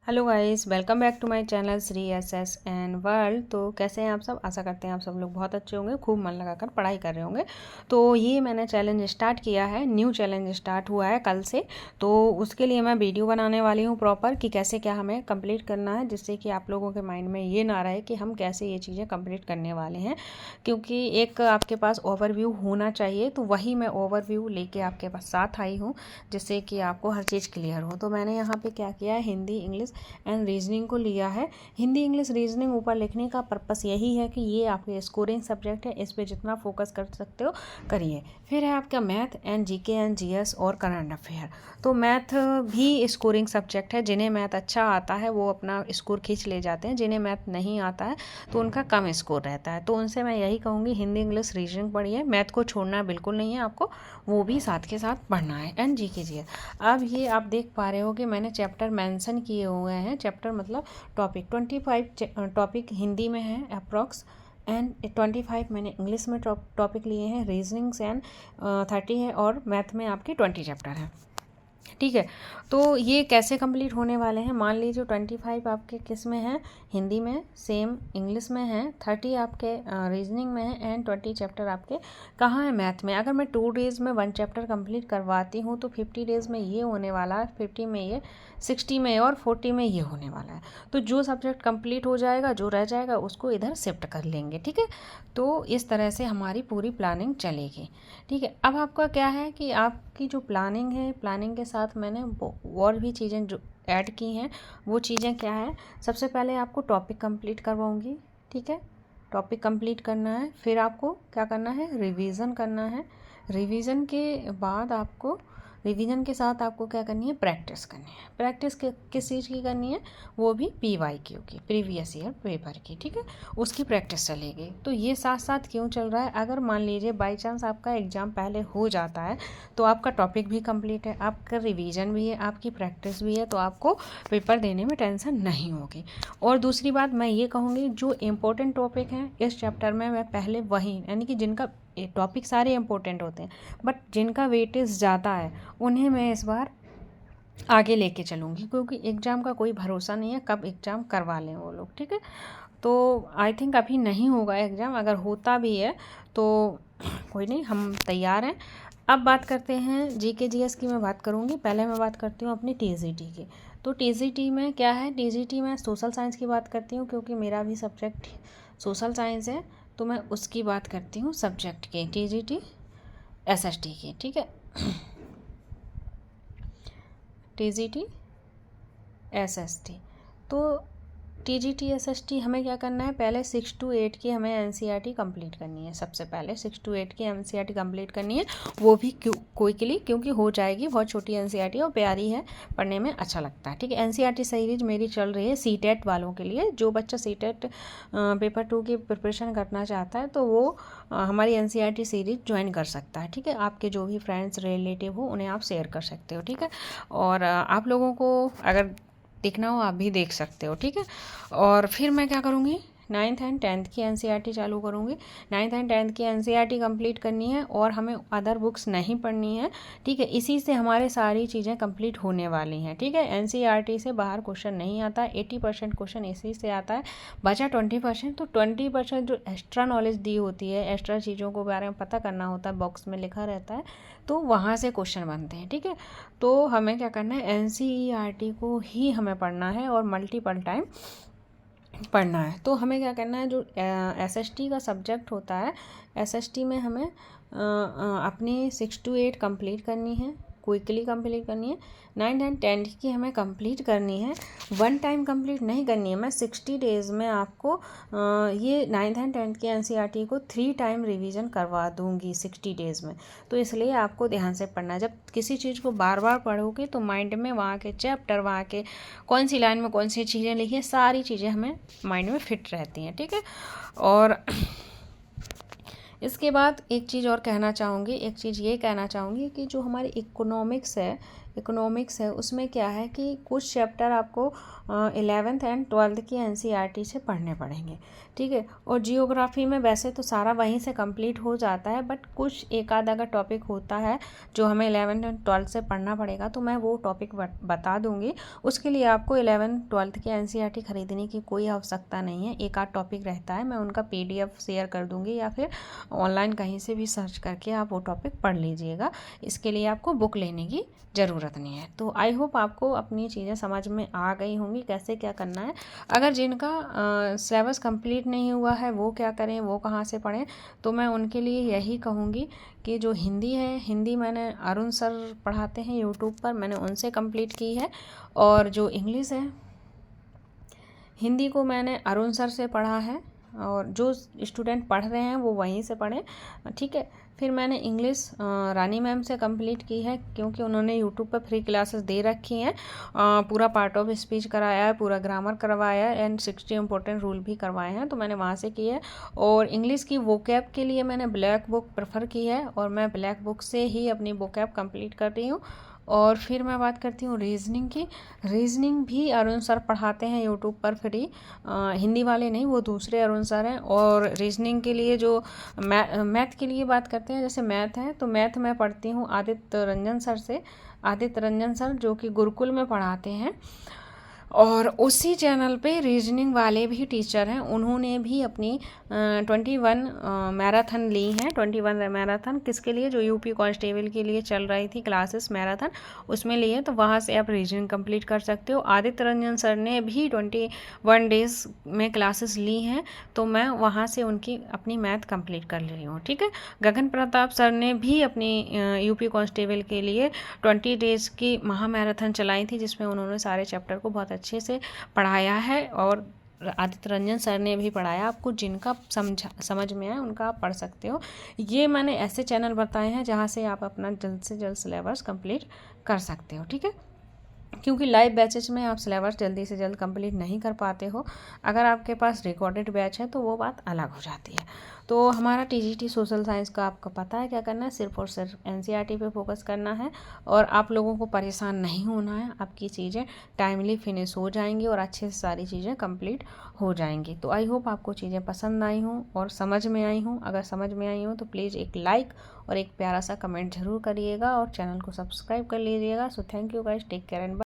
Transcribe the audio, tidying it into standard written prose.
Hello guys, welcome back to my channel Shri S S and world. तो कैसे हैं आप सब? आशा करते हैं आप सब लोग बहुत अच्छे होंगे, खूब मन लगाकर पढ़ाई कर रहे होंगे। तो ये मैंने चैलेंज स्टार्ट किया है, न्यू चैलेंज स्टार्ट हुआ है कल से। तो उसके लिए मैं वीडियो बनाने वाली हूँ प्रॉपर कि कैसे क्या हमें कंप्लीट करना है, जिससे कि आप लोगों के माइंड में ये ना रहे कि हम कैसे ये चीज़ें कंप्लीट करने वाले हैं। क्योंकि एक आपके पास ओवरव्यू होना चाहिए, तो वही मैं ओवरव्यू लेके आपके पास साथ आई हूँ, जिससे कि आपको हर चीज़ क्लियर हो। तो मैंने यहाँ पे क्या किया है, हिंदी, इंग्लिश एंड रीजनिंग को लिया है। हिंदी, इंग्लिश, रीजनिंग ऊपर लिखने का पर्पस यही है कि ये आपके स्कोरिंग सब्जेक्ट है, इस पे जितना फोकस कर सकते हो करिए। फिर है आपका math and GK and GS और करंट अफेयर। तो मैथ भी स्कोरिंग सब्जेक्ट है, जिन्हें मैथ अच्छा आता है वो अपना स्कोर खींच ले जाते हैं, जिन्हें मैथ नहीं आता है तो उनका कम स्कोर रहता है। तो उनसे मैं यही कहूँगी, हिंदी, इंग्लिश, रीजनिंग पढ़िए, मैथ को छोड़ना बिल्कुल नहीं है आपको, वो भी साथ के साथ पढ़ना है। एंड जीके जीएस, अब ये आप देख पा रहे हो कि मैंने चैप्टर मेंशन किए हुए हैं। चैप्टर मतलब टॉपिक 25 टॉपिक हिंदी में है अप्रॉक्स, एंड 25 मैंने इंग्लिश में टॉपिक लिए हैं, रीजनिंग्स एंड 30 है, और मैथ में आपके 20 चैप्टर हैं। ठीक है, तो ये कैसे कंप्लीट होने वाले हैं? मान लीजिए 25 आपके किस में है, हिंदी में, सेम इंग्लिश में है, 30 आपके रीजनिंग में है, एंड 20 चैप्टर आपके कहाँ है, मैथ में। अगर मैं 2 डेज़ में 1 चैप्टर कंप्लीट करवाती हूँ तो 50 डेज़ में ये होने वाला है, 50 में ये, 60 में और 40 में ये होने वाला है। तो जो सब्जेक्ट कंप्लीट हो जाएगा, जो रह जाएगा उसको इधर शिफ्ट कर लेंगे। ठीक है, तो इस तरह से हमारी पूरी प्लानिंग चलेगी। ठीक है, अब आपका क्या है कि आपकी जो प्लानिंग है, प्लानिंग के साथ मैंने और भी चीज़ें जो ऐड की हैं, वो चीज़ें क्या है, सबसे पहले आपको टॉपिक कंप्लीट करवाऊंगी। ठीक है, टॉपिक कंप्लीट करना है, फिर आपको क्या करना है, रिवीजन करना है। रिवीजन के बाद आपको, रिवीजन के साथ आपको क्या करनी है, प्रैक्टिस करनी है। प्रैक्टिस किस चीज़ की करनी है, वो भी PYQ की, प्रीवियस ईयर पेपर की। ठीक है, उसकी प्रैक्टिस चलेगी। तो ये साथ साथ क्यों चल रहा है, अगर मान लीजिए बाई चांस आपका एग्ज़ाम पहले हो जाता है तो आपका टॉपिक भी कंप्लीट है, आपका रिवीजन भी है, आपकी प्रैक्टिस भी है, तो आपको पेपर देने में टेंशन नहीं होगी। और दूसरी बात मैं ये कहूँगी, जो इम्पोर्टेंट टॉपिक हैं इस चैप्टर में, मैं पहले वही, यानी कि जिनका टॉपिक सारे इंपॉर्टेंट होते हैं बट जिनका वेटेज ज़्यादा है, उन्हें मैं इस बार आगे लेके चलूँगी, क्योंकि एग्ज़ाम का कोई भरोसा नहीं है, कब एग्ज़ाम करवा लें वो लोग। ठीक है, तो आई थिंक अभी नहीं होगा एग्ज़ाम, अगर होता भी है तो कोई नहीं, हम तैयार हैं। अब बात करते हैं जीके जीएस की। मैं बात करूँगी, पहले मैं बात करती हूँ अपनी टीजीटी की। तो टीजीटी में क्या है, टीजीटी में सोशल साइंस की बात करती हूँ, क्योंकि मेरा भी सब्जेक्ट सोशल साइंस है, तो मैं उसकी बात करती हूँ सब्जेक्ट की, टीजीटी एसएसटी की। ठीक है, टीजीटी एसएसटी। तो टीजीटी एसएसटी हमें क्या करना है, पहले 6 to 8 की हमें एनसीईआरटी कंप्लीट करनी है। सबसे पहले 6 to 8 की एनसीईआरटी कंप्लीट करनी है, वो भी क्विकली, क्योंकि हो जाएगी, बहुत छोटी एनसीईआरटी और प्यारी है, पढ़ने में अच्छा लगता है। ठीक है, एनसीईआरटी सीरीज मेरी चल रही है सीटेट वालों के लिए। जो बच्चा सीटेट पेपर 2 की प्रिपरेशन करना चाहता है तो वो हमारी एनसीईआरटी सीरीज ज्वाइन कर सकता है। ठीक है, आपके जो भी फ्रेंड्स रिलेटिव हो उन्हें आप शेयर कर सकते हो। ठीक है, और आप लोगों को अगर देखना हो आप भी देख सकते हो। ठीक है, और फिर मैं क्या करूँगी, 9th एंड 10th की एनसीईआरटी चालू करूँगी। 9th एंड 10th की एनसीईआरटी कंप्लीट करनी है, और हमें अदर बुक्स नहीं पढ़नी है। ठीक है, इसी से हमारे सारी चीज़ें कंप्लीट होने वाली हैं। ठीक है, एनसीईआरटी से बाहर क्वेश्चन नहीं आता, 80% क्वेश्चन इसी से आता है, बचा 20%। तो 20% जो एक्स्ट्रा नॉलेज दी होती है, एक्स्ट्रा चीज़ों को बारे में पता करना होता है, बॉक्स में लिखा रहता है, तो वहाँ से क्वेश्चन बनते हैं। ठीक है, तो हमें क्या करना है, एनसीईआरटी को ही हमें पढ़ना है और मल्टीपल टाइम पढ़ना है। तो हमें क्या करना है, जो एसएसटी का सब्जेक्ट होता है, एसएसटी में हमें अपनी 6 to 8 कंप्लीट करनी है, क्विकली कंप्लीट करनी है। 9th एंड 10th की हमें कंप्लीट करनी है, वन टाइम कंप्लीट नहीं करनी है। मैं 60 डेज़ में आपको ये 9th एंड 10th की एनसीईआरटी को 3 टाइम रिवीजन करवा दूंगी 60 डेज़ में। तो इसलिए आपको ध्यान से पढ़ना है। जब किसी चीज़ को बार बार पढ़ोगे तो माइंड में वहाँ के चैप्टर, वहाँ के कौन सी लाइन में कौन सी चीज़ें लिखी हैं, सारी चीज़ें हमें माइंड में फिट रहती हैं। ठीक है, और इसके बाद एक चीज़ और कहना चाहूँगी, एक चीज़ ये कहना चाहूँगी कि जो हमारी इकोनॉमिक्स है, इकोनॉमिक्स है, उसमें क्या है कि कुछ चैप्टर आपको 11th एंड 12th की NCERT से पढ़ने पड़ेंगे, ठीक है। और जियोग्राफी में वैसे तो सारा वहीं से कंप्लीट हो जाता है, बट कुछ एक आध अगर टॉपिक होता है जो हमें 11th एंड 12th से पढ़ना पड़ेगा, तो मैं वो टॉपिक बता दूंगी। उसके लिए आपको 11th 12th की NCERT खरीदने की कोई आवश्यकता नहीं है। एक आध टॉपिक रहता है, मैं उनका PDF शेयर कर दूंगी, या फिर ऑनलाइन कहीं से भी सर्च करके आप वो टॉपिक पढ़ लीजिएगा। इसके लिए आपको बुक लेने की ज़रूरत नहीं है। तो आई होप आपको अपनी चीज़ें समझ में आ गई होंगी कैसे क्या करना है। अगर जिनका सिलेबस कंप्लीट नहीं हुआ है वो क्या करें, वो कहाँ से पढ़ें, तो मैं उनके लिए यही कहूँगी कि जो हिंदी है, हिंदी मैंने अरुण सर पढ़ाते हैं यूट्यूब पर, मैंने उनसे कंप्लीट की है। और जो इंग्लिश है, हिंदी को मैंने अरुण सर से पढ़ा है, और जो स्टूडेंट पढ़ रहे हैं वो वहीं से पढ़ें, ठीक है। फिर मैंने इंग्लिश रानी मैम से कंप्लीट की है, क्योंकि उन्होंने यूट्यूब पर फ्री क्लासेस दे रखी हैं। पूरा पार्ट ऑफ स्पीच कराया है, पूरा ग्रामर करवाया है, एंड 60 इंपॉर्टेंट रूल भी करवाए हैं, तो मैंने वहाँ से की है। और इंग्लिश की वोकैब के लिए मैंने ब्लैक बुक प्रेफर की है, और मैं ब्लैक बुक से ही अपनी वोकैब कंप्लीट कर रही हूँ। और फिर मैं बात करती हूँ रीजनिंग की। रीजनिंग भी अरुण सर पढ़ाते हैं यूट्यूब पर फ्री, हिंदी वाले नहीं, वो दूसरे अरुण सर हैं। और रीजनिंग के लिए जो मैथ के लिए बात करते हैं, जैसे मैथ है, तो मैथ मैं पढ़ती हूँ आदित्य रंजन सर से। आदित्य रंजन सर जो कि गुरुकुल में पढ़ाते हैं, और उसी चैनल पे रीजनिंग वाले भी टीचर हैं, उन्होंने भी अपनी 21 मैराथन ली हैं। 21 मैराथन किसके लिए, जो यूपी कांस्टेबल के लिए चल रही थी क्लासेस मैराथन, उसमें ली है, तो वहाँ से आप रीजनिंग कंप्लीट कर सकते हो। आदित्य रंजन सर ने भी 21 डेज में क्लासेस ली हैं, तो मैं वहाँ से उनकी अपनी मैथ कंप्लीट कर ले रही हूँ, ठीक है। गगन प्रताप सर ने भी अपनी यूपी कांस्टेबल के लिए 20 डेज की महामैराथन चलाई थी, जिसमें उन्होंने सारे चैप्टर को बहुत अच्छे से पढ़ाया है। और आदित्य रंजन सर ने भी पढ़ाया। आपको जिनका समझ में आए उनका आप पढ़ सकते हो। ये मैंने ऐसे चैनल बताए हैं जहाँ से आप अपना जल्द से जल्द सिलेबस कंप्लीट कर सकते हो, ठीक है। क्योंकि लाइव बैचेज में आप सिलेबस जल्दी से जल्द कंप्लीट नहीं कर पाते हो। अगर आपके पास रिकॉर्डेड बैच है तो वो बात अलग हो जाती है। तो हमारा TGT सोशल साइंस का आपको पता है क्या करना है, सिर्फ और सिर्फ NCERT पे फोकस करना है, और आप लोगों को परेशान नहीं होना है। आपकी चीज़ें टाइमली फिनिश हो जाएंगी और अच्छे से सारी चीज़ें कंप्लीट हो जाएंगी। तो आई होप आपको चीज़ें पसंद आई हों और समझ में आई हों। अगर समझ में आई हों तो प्लीज़ एक लाइक और एक प्यारा सा कमेंट ज़रूर करिएगा, और चैनल को सब्सक्राइब कर लीजिएगा। So thank you guys, take care and bye.